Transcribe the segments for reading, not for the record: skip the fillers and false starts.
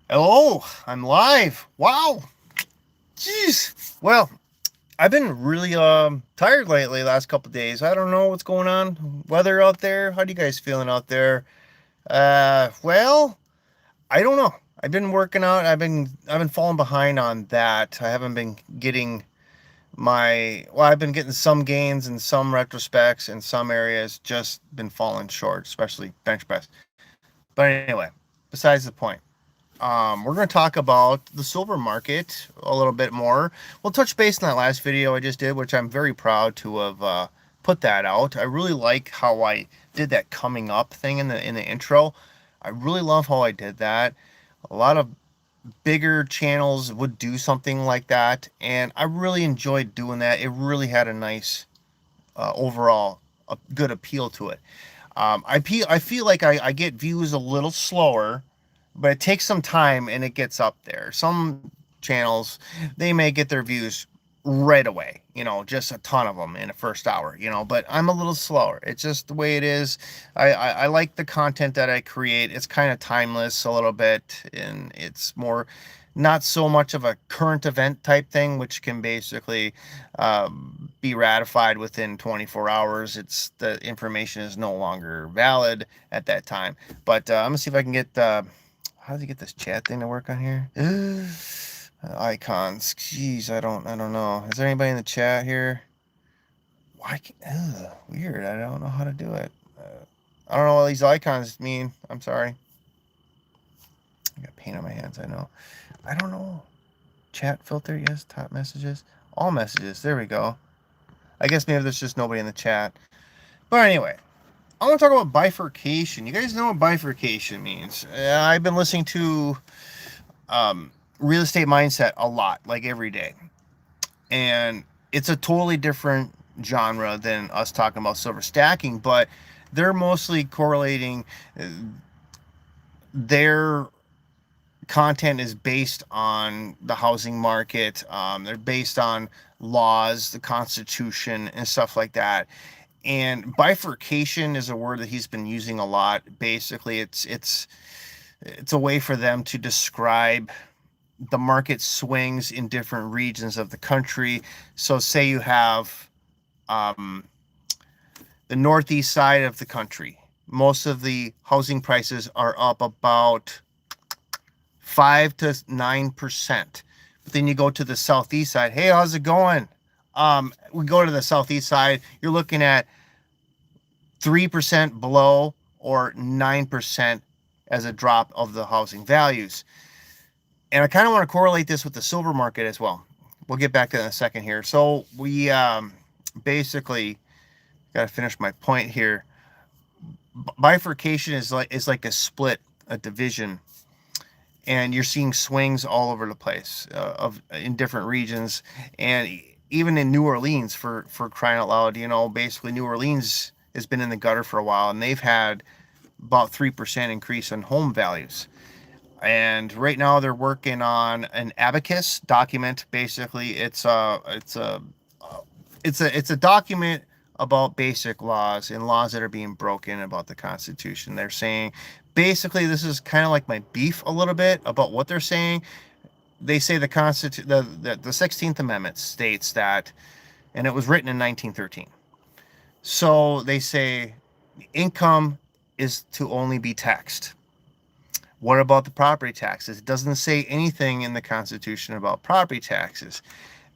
Oh, I'm live. Wow. Jeez. Well, I've been really tired lately last couple of days. I don't know what's going on. Weather out there. How do you guys feeling out there? Well, I don't know. I've been working out. I've been falling behind on that. I haven't been getting I've been getting some gains in some retrospects in some areas, just been falling short, especially bench press. But anyway, besides the point. We're going to talk about the silver market a little bit more. We'll touch base on that last video I just did, which I'm very proud to have put that out. I really like how I did that coming up thing in the intro. I really love how I did that. A lot of bigger channels would do something like that, and I really enjoyed doing that. It really had a nice overall a good appeal to it. I feel like I get views a little slower, but it takes some time and it gets up there. Some channels, they may get their views right away, just a ton of them in the first hour, but I'm a little slower. It's just the way it is. I like the content that I create. It's kind of timeless a little bit, and it's more not so much of a current event type thing, which can basically be ratified within 24 hours. It's the information is no longer valid at that time. But I'm gonna see if I can get how does he get this chat thing to work on here? Icons. Jeez, I don't know. Is there anybody in the chat here? Why? Weird. I don't know how to do it. I don't know what these icons mean. I'm sorry. I got paint on my hands. I know. I don't know. Chat filter. Yes. Top messages. All messages. There we go. I guess maybe there's just nobody in the chat. But anyway, I want to talk about bifurcation. You guys know what bifurcation means. I've been listening to real estate mindset a lot, like every day. And it's a totally different genre than us talking about silver stacking, but they're mostly correlating their content is based on the housing market. They're based on laws, the Constitution, and stuff like that. And bifurcation is a word that he's been using a lot. Basically, it's a way for them to describe the market swings in different regions of the country. So, say you have um, the northeast side of the country. Most of the housing prices are up about 5 to 9%. But then you go to the southeast side. Hey, how's it going? We go to the southeast side. You're looking at 3% below or 9% as a drop of the housing values. And I kind of want to correlate this with the silver market as well. We'll get back to that in a second here. So we basically got to finish my point here. Bifurcation is like a split, a division, and you're seeing swings all over the place of in different regions, and even in New Orleans for crying out loud. Basically New Orleans has been in the gutter for a while, and they've had about 3% increase in home values. And right now they're working on an abacus document. Basically, it's a document about basic laws and laws that are being broken about the Constitution. They're saying basically this is kind of like my beef a little bit about what they're saying. They say the 16th Amendment states that, and it was written in 1913. So they say income is to only be taxed. What about the property taxes? It doesn't say anything in the Constitution about property taxes.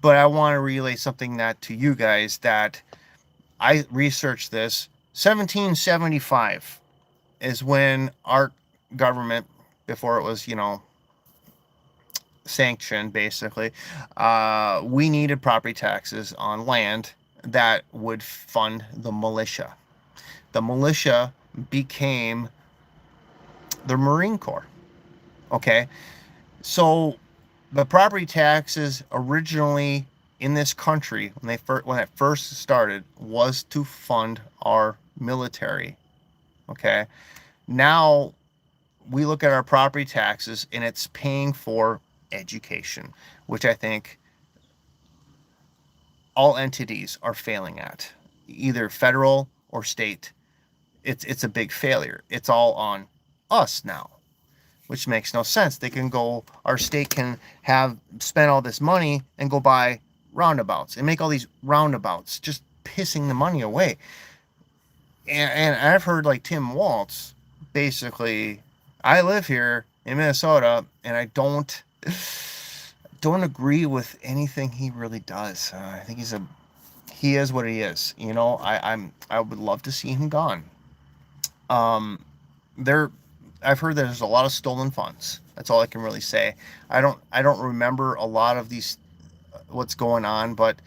But I want to relay something that to you guys that I researched this. 1775 is when our government, before it was, sanctioned, basically, we needed property taxes on land that would fund the militia. The militia became the Marine Corps. Okay, so the property taxes originally in this country when it first started was to fund our military. Okay, now we look at our property taxes and it's paying for education, which I think all entities are failing at, either federal or state. It's a big failure. It's all on us now. which makes no sense. They can go, our state can have spent all this money and go buy roundabouts and make all these roundabouts, just pissing the money away. And I've heard like Tim Waltz, basically, I live here in Minnesota and I don't agree with anything he really does. I think he is what he is. You know, I would love to see him gone. There, I've heard there's a lot of stolen funds. That's all I can really say. I don't remember a lot of these, what's going on, but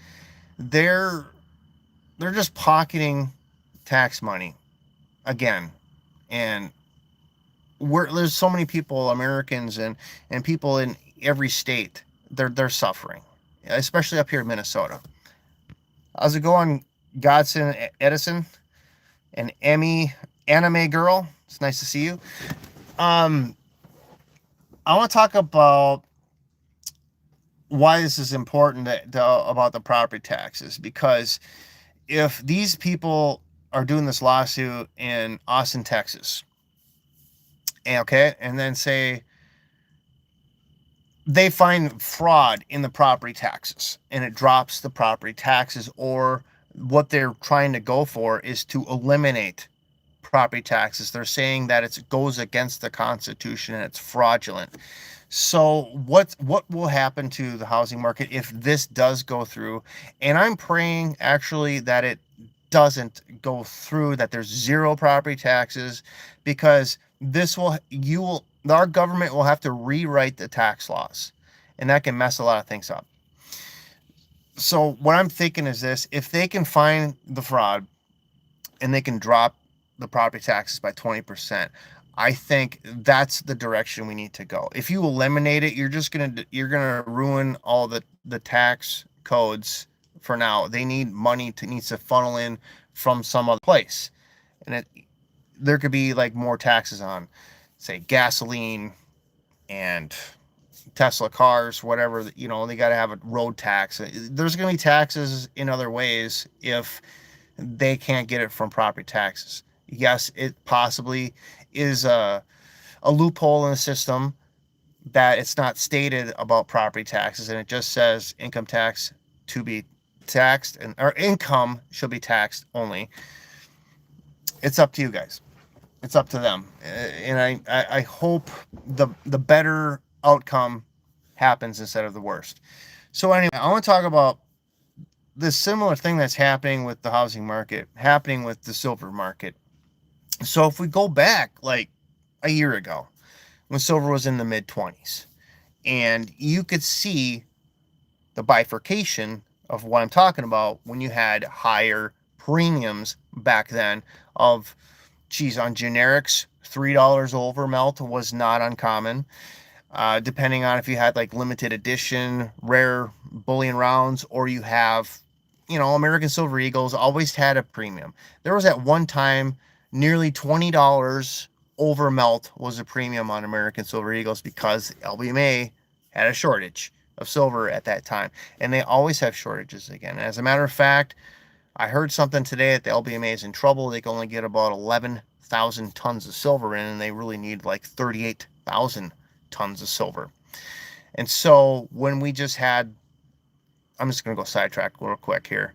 they're just pocketing tax money again. And there's so many people, Americans and people in every state, they're suffering, especially up here in Minnesota. How's it going, Godson Edison, an anime girl? It's nice to see you. I want to talk about why this is important about the property taxes, because if these people are doing this lawsuit in Austin, Texas, and then say they find fraud in the property taxes and it drops the property taxes, or what they're trying to go for is to eliminate property taxes. They're saying that it goes against the Constitution and it's fraudulent. So what will happen to the housing market if this does go through? And I'm praying actually that it doesn't go through, that there's zero property taxes, because our government will have to rewrite the tax laws, and that can mess a lot of things up. So what I'm thinking is this: if they can find the fraud and they can drop the property taxes by 20%, I think that's the direction we need to go. If you eliminate it, you're gonna ruin all the tax codes for now. They need money needs to funnel in from some other place, and there could be like more taxes on, say, gasoline and Tesla cars, whatever. You know, they got to have a road tax. There's going to be taxes in other ways if they can't get it from property taxes. Yes, it possibly is a loophole in the system that it's not stated about property taxes, and it just says income tax to be taxed, or income should be taxed only. It's up to you guys. It's up to them. And I hope the better outcome happens instead of the worst. So anyway, I want to talk about this similar thing that's happening with the housing market, happening with the silver market. So if we go back like a year ago, when silver was in the mid-20s, and you could see the bifurcation of what I'm talking about when you had higher premiums back then of, on generics, $3 over melt was not uncommon. Depending on if you had like limited edition, rare bullion rounds, or you have, American Silver Eagles always had a premium. There was at one time nearly $20 over melt was a premium on American Silver Eagles, because LBMA had a shortage of silver at that time, and they always have shortages again. As a matter of fact, I heard something today that the LBMA is in trouble. They can only get about 11,000 tons of silver in, and they really need like 38,000 tons of silver. And so when we just had, I'm just going to go sidetrack real quick here.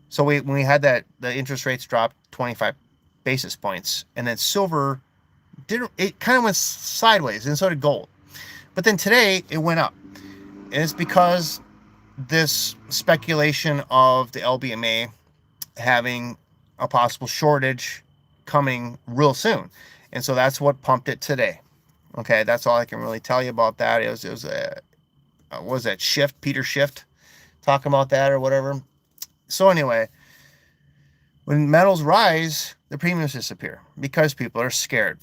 So when we had the interest rates dropped 25 basis points, and then silver it kind of went sideways, and so did gold. But then today it went up. And it's because this speculation of the LBMA having a possible shortage coming real soon. And so that's what pumped it today. Okay, that's all I can really tell you about that. It was that Peter Schiff talking about that or whatever. So anyway, when metals rise, the premiums disappear because people are scared.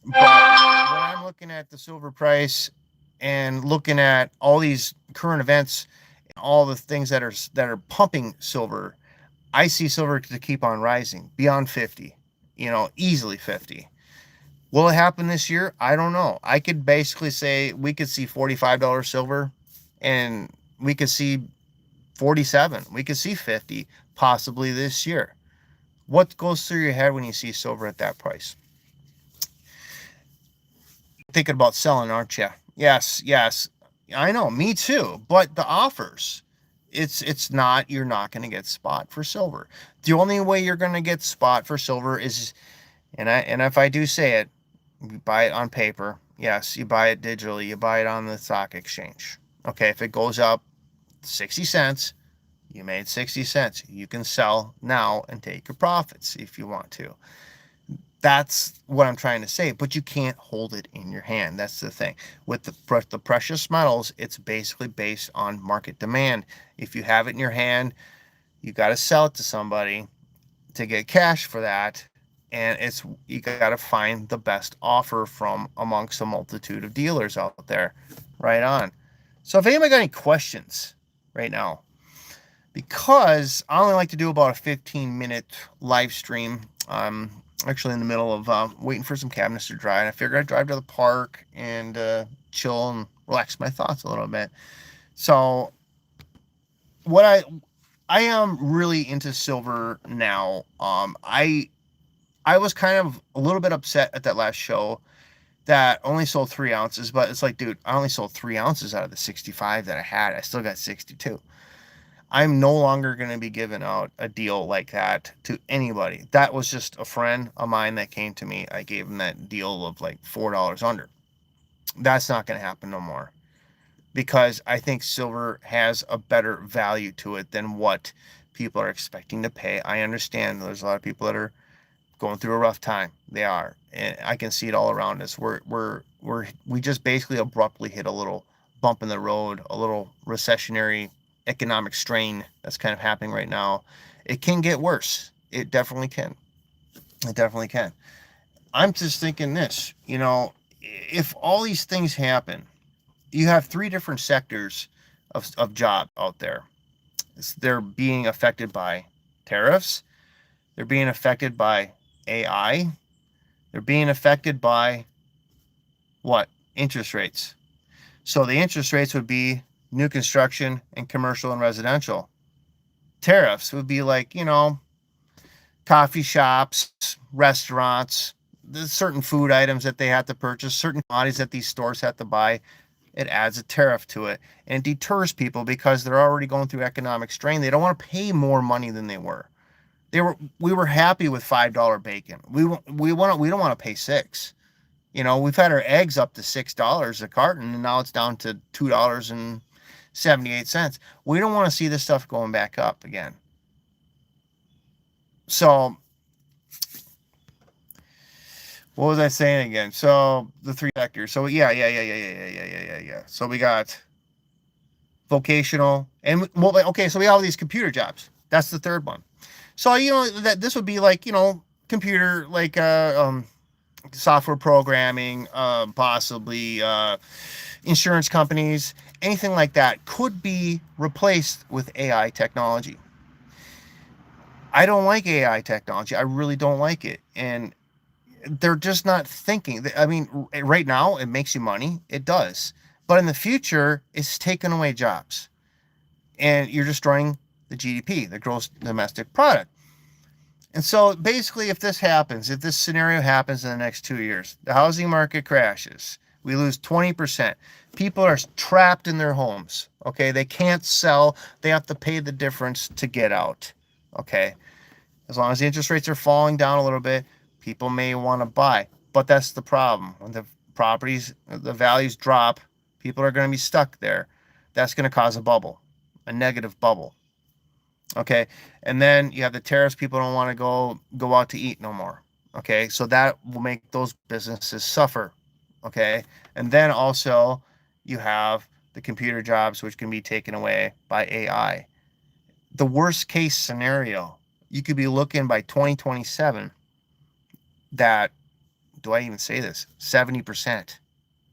But when I'm looking at the silver price and looking at all these current events, all the things that are pumping silver, I see silver to keep on rising beyond 50, easily 50. Will it happen this year? I don't know. I could basically say we could see $45 silver, and we could see 47. We could see 50 possibly this year. What goes through your head when you see silver at that price? Thinking about selling, aren't you? Yes, yes. I know, me too. But the offers, it's not, you're not going to get spot for silver. The only way you're going to get spot for silver is, and if I do say it, you buy it on paper. Yes, you buy it digitally. You buy it on the stock exchange. Okay, if it goes up 60 cents, you made 60 cents. You can sell now and take your profits if you want to. That's what I'm trying to say, but you can't hold it in your hand. That's the thing. With the precious metals, it's basically based on market demand. If you have it in your hand, you got to sell it to somebody to get cash for that, and it's, you got to find the best offer from amongst a multitude of dealers out there. Right on. So if anybody got any questions right now, because I only like to do about a 15-minute live stream. I'm actually in the middle of waiting for some cabinets to dry, and I figured I'd drive to the park and chill and relax my thoughts a little bit. So what I am really into silver now. I was kind of a little bit upset at that last show that only sold 3 ounces, but it's like, dude, I only sold 3 ounces out of the 65 that I had. I still got 62. I'm no longer going to be giving out a deal like that to anybody. That was just a friend of mine that came to me. I gave him that deal of like $4 under. That's not going to happen no more, because I think silver has a better value to it than what people are expecting to pay. I understand there's a lot of people that are going through a rough time. They are, and I can see it all around us. We just basically abruptly hit a little bump in the road, a little recessionary economic strain that's kind of happening right now. It can get worse. It definitely can. It definitely can. I'm just thinking this, if all these things happen, you have 3 different sectors of job out there. They're being affected by tariffs. They're being affected by AI. They're being affected by what? Interest rates. So the interest rates would be new construction and commercial and residential. Tariffs would be like, coffee shops, restaurants, there's certain food items that they have to purchase, certain commodities that these stores have to buy. It adds a tariff to it, and it deters people because they're already going through economic strain. They don't want to pay more money than they were. We were happy with $5 bacon. We don't want to pay $6. We've had our eggs up to $6 a carton, and now it's down to $2.78. We don't want to see this stuff going back up again. So what was I saying again? So the 3 sectors. So yeah. So we got vocational, and okay. So we have all these computer jobs. That's the 3rd one. So that this would be like computer, like software programming, possibly insurance companies, anything like that could be replaced with AI technology. I don't like AI technology. I really don't like it, and they're just not thinking. I mean, right now it makes you money. It does. But in the future, it's taking away jobs. And you're destroying the GDP, the gross domestic product. And so basically, if this happens, if this scenario happens in the next 2 years, the housing market crashes, we lose 20%. People are trapped in their homes. Okay. They can't sell. They have to pay the difference to get out. Okay. As long as the interest rates are falling down a little bit, people may want to buy. But that's the problem. When the values drop, people are going to be stuck there. That's going to cause a bubble, a negative bubble. Okay. And then you have the tariffs. People don't want to go out to eat no more. Okay. So that will make those businesses suffer. Okay. And then also you have the computer jobs, which can be taken away by AI. The worst case scenario, you could be looking by 2027 that, do I even say this? 70%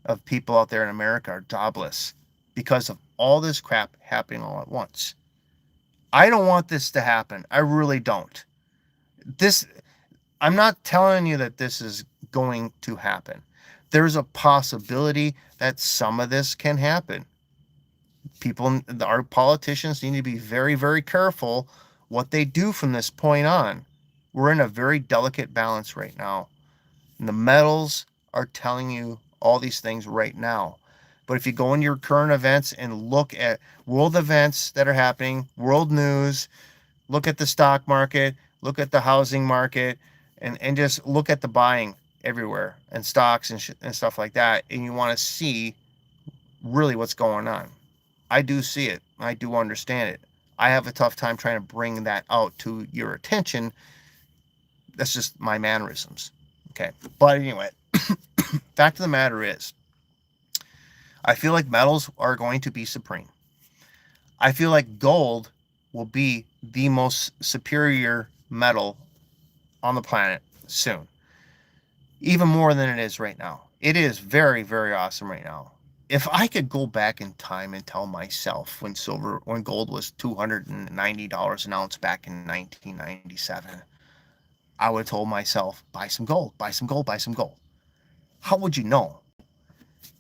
of people out there in America are jobless because of all this crap happening all at once. I don't want this to happen. I really don't. I'm not telling you that this is going to happen. There's a possibility that some of this can happen. Our politicians need to be very, very careful what they do from this point on. We're in a very delicate balance right now. And the metals are telling you all these things right now. But if you go into your current events and look at world events that are happening, world news, look at the stock market, look at the housing market, and just look at the buying everywhere and stocks and stuff like that, and you want to see really what's going on. I do see it. I do understand it. I have a tough time trying to bring that out to your attention. That's just my mannerisms. Okay. But anyway, fact of the matter is, I feel like metals are going to be supreme. I feel like gold will be the most superior metal on the planet soon, even more than it is right now. It is very, very awesome right now. If I could go back in time and tell myself when gold was $290 an ounce back in 1997, I would have told myself, buy some gold, buy some gold, buy some gold. How would you know?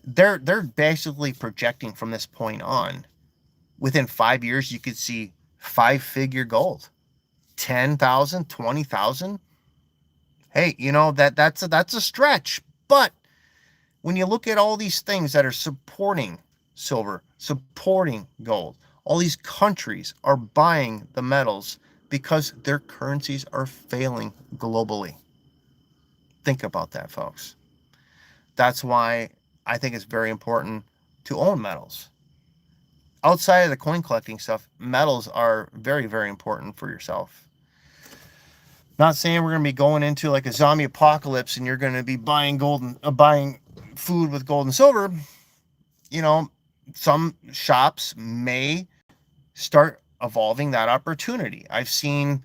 They're basically projecting from this point on, within 5 years, you could see 5-figure gold, 10,000, 20,000. Hey, that's a stretch, but when you look at all these things that are supporting silver, supporting gold, all these countries are buying the metals because their currencies are failing globally. Think about that, folks. That's why I think it's very important to own metals. Outside of the coin collecting stuff, metals are very, very important for yourself. Not saying we're going to be going into like a zombie apocalypse and you're going to be buying buying food with gold and silver. Some shops may start evolving that opportunity. I've seen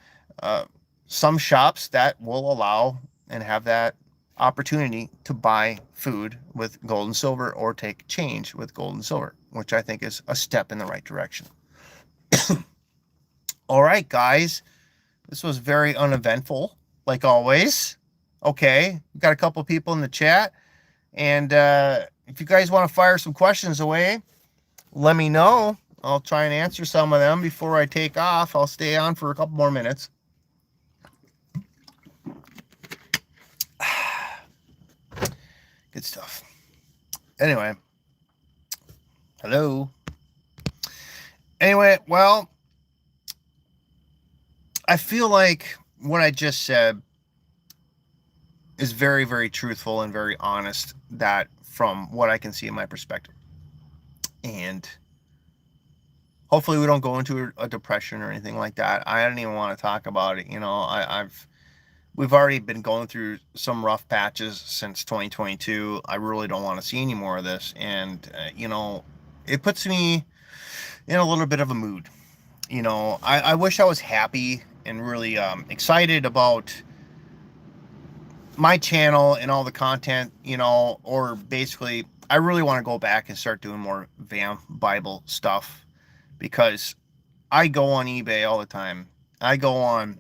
some shops that will allow and have that opportunity to buy food with gold and silver or take change with gold and silver, which I think is a step in the right direction. All right, guys. This was very uneventful, like always. Okay, we've got a couple people in the chat. And if you guys want to fire some questions away, let me know. I'll try and answer some of them before I take off. I'll stay on for a couple more minutes. Good stuff. Anyway. Hello. Anyway, well, I feel like what I just said is very, very truthful and very honest, that from what I can see in my perspective. And hopefully we don't go into a depression or anything like that. I don't even want to talk about it. We've already been going through some rough patches since 2022. I really don't want to see any more of this. And, it puts me in a little bit of a mood. I wish I was happy and really excited about my channel and all the content, or basically I really want to go back and start doing more Vamp Bible stuff, because I go on eBay all the time. I go on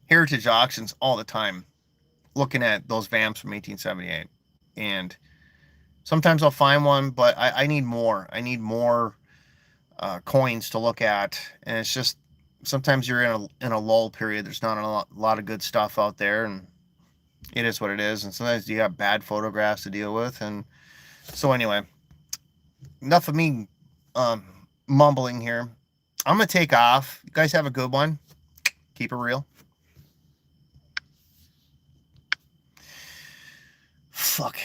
heritage auctions all the time looking at those vamps from 1878, and sometimes I'll find one, but I need more. I need more coins to look at, and it's just sometimes you're in a lull period. There's not a lot of good stuff out there, and it is what it is. And sometimes you got bad photographs to deal with. And so anyway, enough of me mumbling here. I'm gonna take off. You guys have a good one. Keep it real. Fuck.